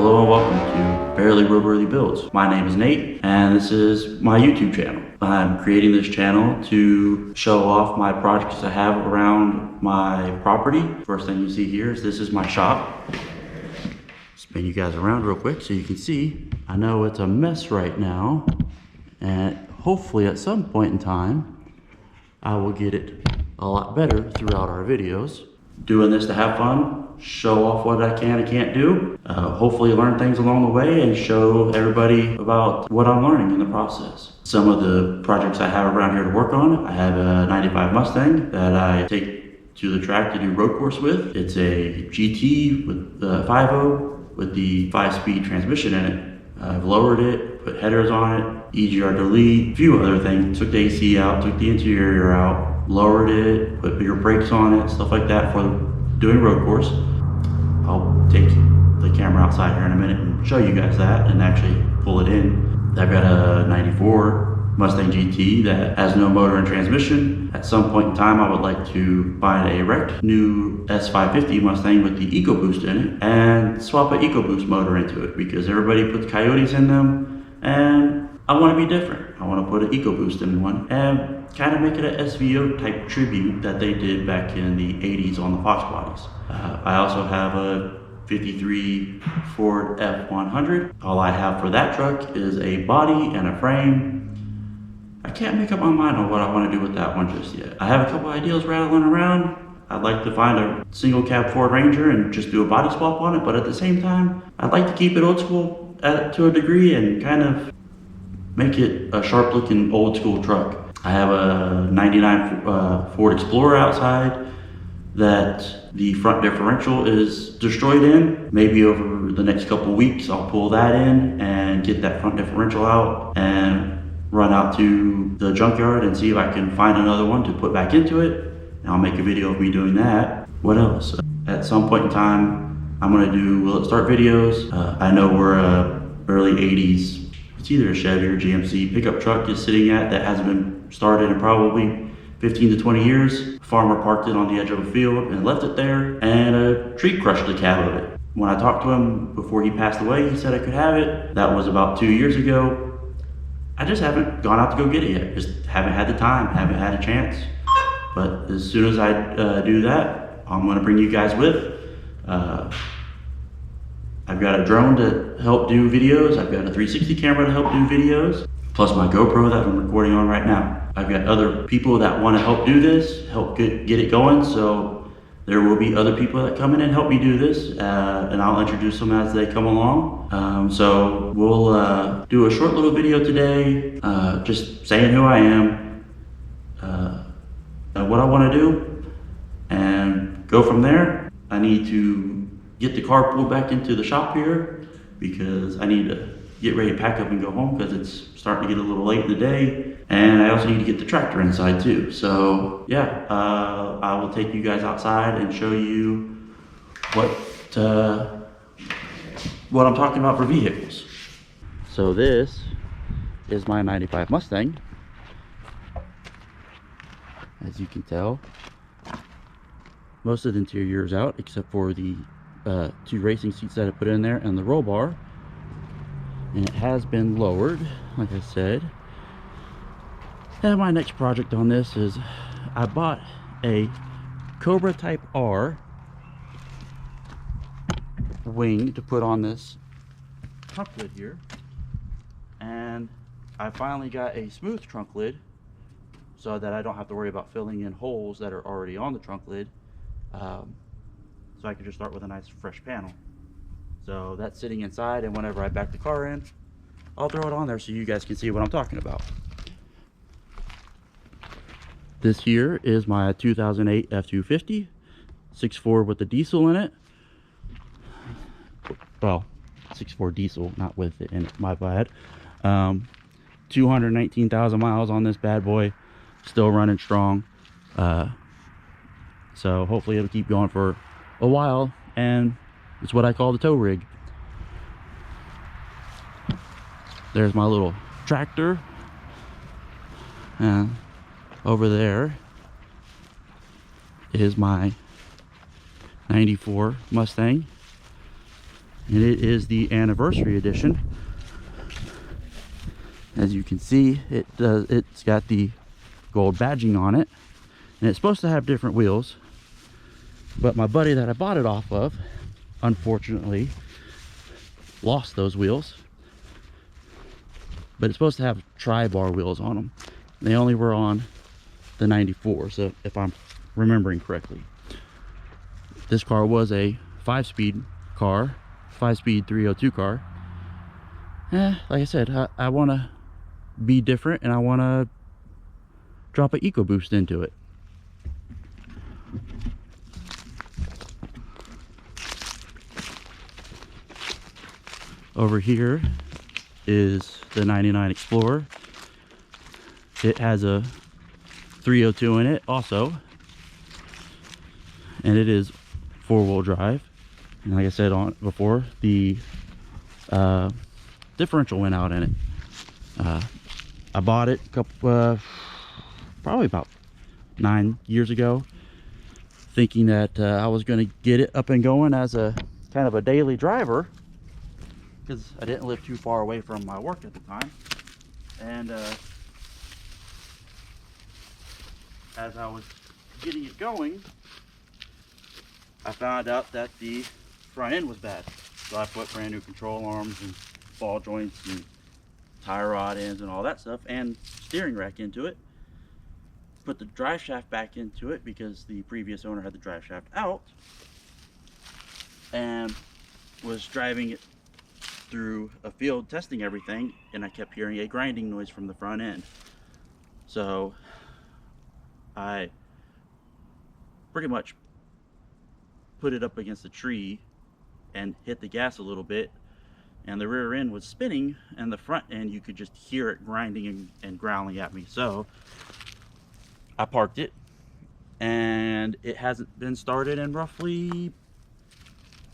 Hello and welcome to Barely Roadworthy Builds. My name is Nate and this is my YouTube channel. I'm creating this channel to show off my projects I have around my property. First thing you see here is this is my shop. Spin you guys around real quick so you can see. I know it's a mess right now and hopefully at some point in time I will get it a lot better throughout our videos. Doing this to have fun, show off what I can and can't do, hopefully learn things along the way and show everybody about what I'm learning in the process. Some of the projects I have around here to work on, I have a 95 Mustang that I take to the track to do road course with. It's a GT with the 5.0 with the 5-speed transmission in it. I've lowered it, put headers on it, EGR delete, a few other things. Took the AC out, took the interior out, lowered it, put bigger brakes on it, stuff like that for doing road course. I'll take the camera outside here in a minute and show you guys that and actually pull it in. I've got a 94 Mustang GT that has no motor and transmission. At some point in time, I would like to find a wrecked new S550 Mustang with the EcoBoost in it and swap an EcoBoost motor into it because everybody puts Coyotes in them and I want to be different. I want to put an EcoBoost in one and kind of make it an SVO type tribute that they did back in the 80s on the Fox bodies. I also have a 53 Ford F100. All I have for that truck is a body and a frame. I can't make up my mind on what I want to do with that one just yet. I have a couple ideas rattling around. I'd like to find a single cab Ford Ranger and just do a body swap on it, but at the same time, I'd like to keep it old school to a degree and kind of make it a sharp looking old school truck. I have a 99 Ford Explorer outside that the front differential is destroyed in. Maybe over the next couple weeks I'll pull that in and get that front differential out and run out to the junkyard and see if I can find another one to put back into it. And I'll make a video of me doing that. What else? At some point in time I'm gonna do Will It Start videos. I know we're early 80s. It's either a Chevy or GMC pickup truck is sitting at that hasn't been started in probably 15 to 20 years. A farmer parked it on the edge of a field and left it there and a tree crushed the cab of it. When I talked to him before he passed away, he said I could have it. That was about 2 years ago. I just haven't gone out to go get it yet. Just haven't had the time, haven't had a chance. But as soon as I do that, I'm gonna bring you guys with. I've got a drone to help do videos. I've got a 360 camera to help do videos, plus my GoPro that I'm recording on right now. I've got other people that want to help do this, help get it going. So there will be other people that come in and help me do this, and I'll introduce them as they come along. So we'll do a short little video today, just saying who I am, what I want to do, and go from there. I need to get the car pulled back into the shop here because I need to get ready to pack up and go home because it's starting to get a little late in the day. And I also need to get the tractor inside too. So yeah, I will take you guys outside and show you what I'm talking about for vehicles. So this is my 95 Mustang. As you can tell, most of the interior is out except for the 2 racing seats that I put in there and the roll bar, and it has been lowered like I said. And my next project on this is I bought a Cobra Type R wing to put on this trunk lid here, and I finally got a smooth trunk lid so that I don't have to worry about filling in holes that are already on the trunk lid. So I can just start with a nice fresh panel. So that's sitting inside, and whenever I back the car in, I'll throw it on there so you guys can see what I'm talking about. This here is my 2008 F-250, 6.4 with the diesel in it. Well, 6.4 diesel, not with it in it, my bad. 219,000 miles on this bad boy, still running strong. So hopefully it'll keep going for a while, and it's what I call the tow rig. There's my little tractor, and over there is my 94 Mustang, and it is the anniversary edition. As you can see, it's got the gold badging on it, and it's supposed to have different wheels, but my buddy that I bought it off of unfortunately lost those wheels. But it's supposed to have tri-bar wheels on them. They only were on the 94, so if I'm remembering correctly. This car was a 5-speed car, 5-speed 302 car. Like I said, I want to be different, and I want to drop an EcoBoost into it. Over here is the 99 Explorer. It has a 302 in it also, and it is 4-wheel drive. And like I said before, the differential went out in it. I bought it probably about 9 years ago, thinking that I was going to get it up and going as a kind of a daily driver, because I didn't live too far away from my work at the time. And as I was getting it going, I found out that the front end was bad. So I put brand new control arms and ball joints and tire rod ends and all that stuff, and steering rack into it. Put the drive shaft back into it because the previous owner had the drive shaft out, and was driving it through a field testing everything, and I kept hearing a grinding noise from the front end. So I pretty much put it up against a tree and hit the gas a little bit, and the rear end was spinning, and the front end you could just hear it grinding and growling at me. So I parked it, and it hasn't been started in roughly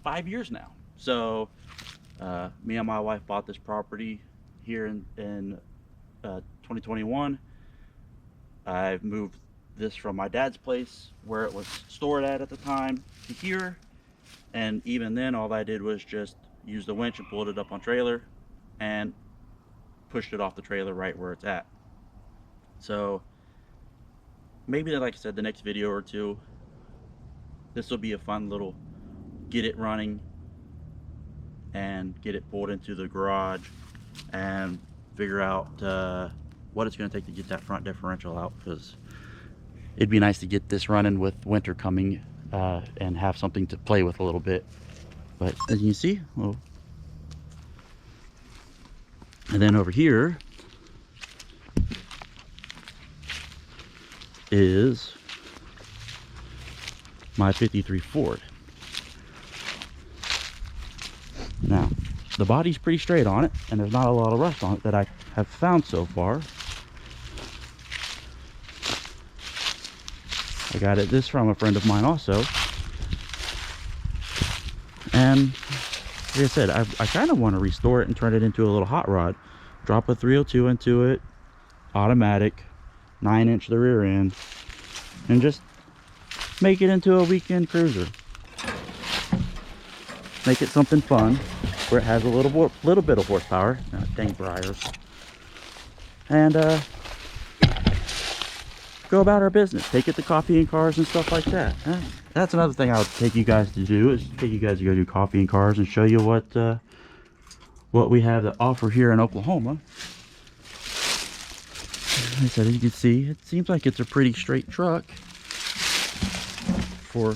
5 years now. So me and my wife bought this property here in 2021. I've moved this from my dad's place, where it was stored at the time, to here. And even then, all I did was just use the winch and pulled it up on trailer and pushed it off the trailer right where it's at. So maybe, like I said, the next video or two, this will be a fun little get it running and get it pulled into the garage and figure out what it's going to take to get that front differential out, because it'd be nice to get this running with winter coming and have something to play with a little bit. But as you can see, well, and then over here is my 53 Ford. Now, the body's pretty straight on it, and there's not a lot of rust on it that I have found so far. I got this from a friend of mine also. And like I said, I kind of want to restore it and turn it into a little hot rod. Drop a 302 into it, automatic, 9-inch the rear end, and just make it into a weekend cruiser. Make it something fun, where it has a little bit of horsepower. Dang briars. And go about our business. Take it to coffee and cars and stuff like that. That's another thing I would take you guys to do, is take you guys to go do coffee and cars and show you what we have to offer here in Oklahoma. Like I said, as you can see, it seems like it's a pretty straight truck for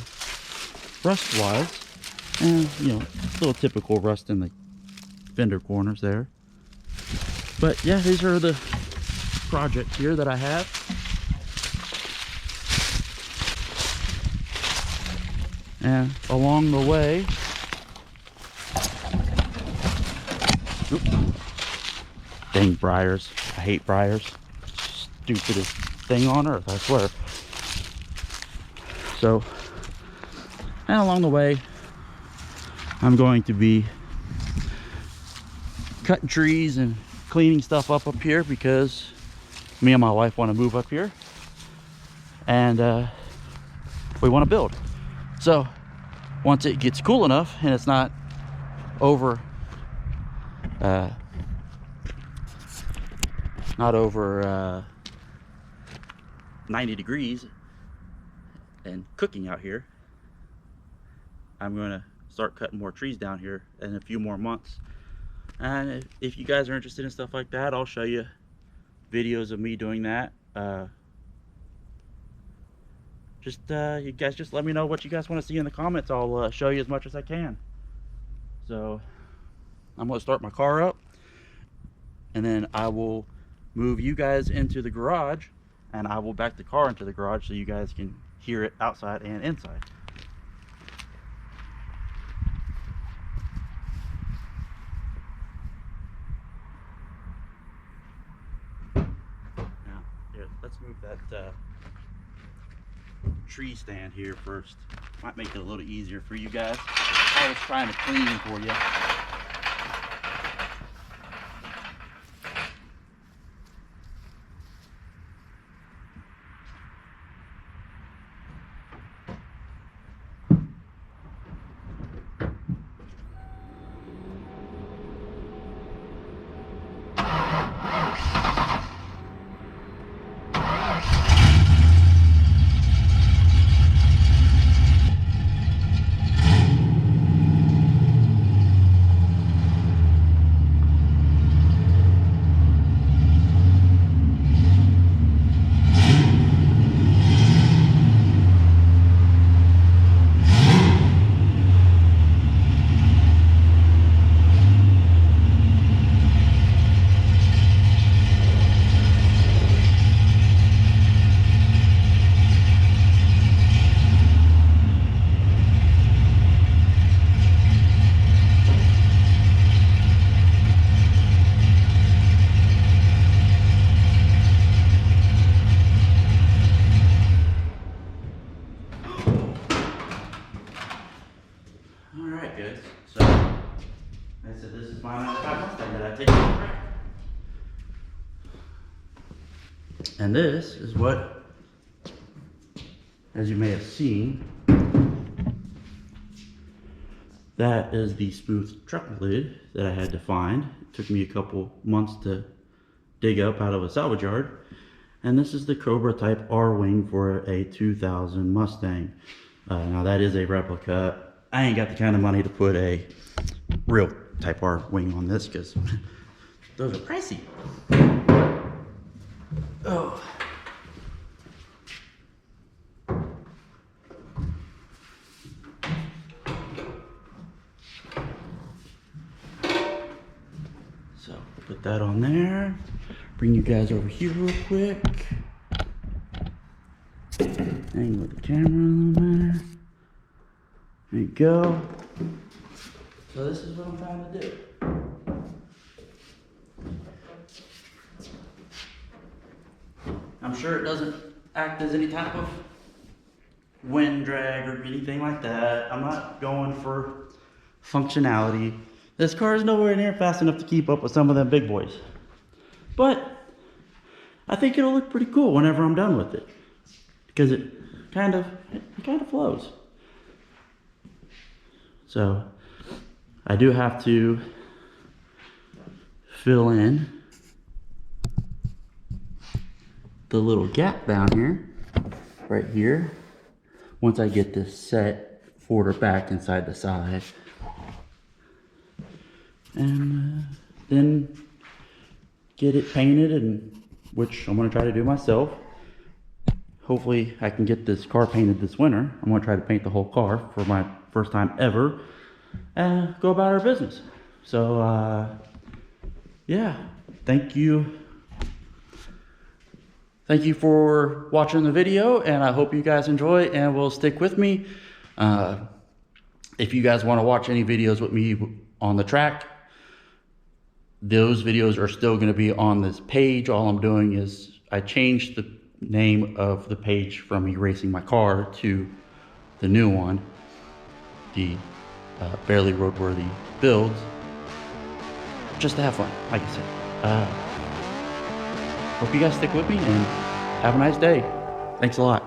rust wise. And, you know, a little typical rust in the fender corners there. But yeah, these are the projects here that I have. And along the way, dang briars. I hate briars. Stupidest thing on earth, I swear. So, and along the way, I'm going to be cutting trees and cleaning stuff up here, because me and my wife want to move up here, and we want to build. So once it gets cool enough and it's not over, not over 90 degrees and cooking out here, I'm going to start cutting more trees down here in a few more months. And if you guys are interested in stuff like that, I'll show you videos of me doing that. You guys just let me know what you guys want to see in the comments. I'll show you as much as I can. So I'm going to start my car up, and then I will move you guys into the garage, and I will back the car into the garage so you guys can hear it outside and inside. Now, here, let's move that tree stand here first. Might make it a little easier for you guys. I was trying to clean for you. Alright guys, so I said this is my 95 Mustang that I take on the track. And this is what, as you may have seen, that is the smooth truck lid that I had to find. It took me a couple months to dig up out of a salvage yard. And this is the Cobra Type R wing for a 2000 Mustang. Now that is a replica. I ain't got the kind of money to put a real Type R wing on this because those are pricey. Oh. So put that on there. Bring you guys over here real quick. Hang with the camera a little better. There you go. So this is what I'm trying to do. I'm sure it doesn't act as any type of wind drag or anything like that. I'm not going for functionality. This car is nowhere near fast enough to keep up with some of them big boys. But I think it'll look pretty cool whenever I'm done with it. Because it kind of flows. So I do have to fill in the little gap down here, right here, once I get this set forward or back inside the side. And then get it painted, and which I'm going to try to do myself. Hopefully I can get this car painted this winter. I'm going to try to paint the whole car for my first time ever and go about our business. So yeah, thank you for watching the video, and I hope you guys enjoy and will stick with me. If you guys want to watch any videos with me on the track, those videos are still going to be on this page. All I'm doing is I changed the name of the page from me racing my car to the new one, the Barely Roadworthy builds, just to have fun, like I said. Hope you guys stick with me and have a nice day. Thanks a lot.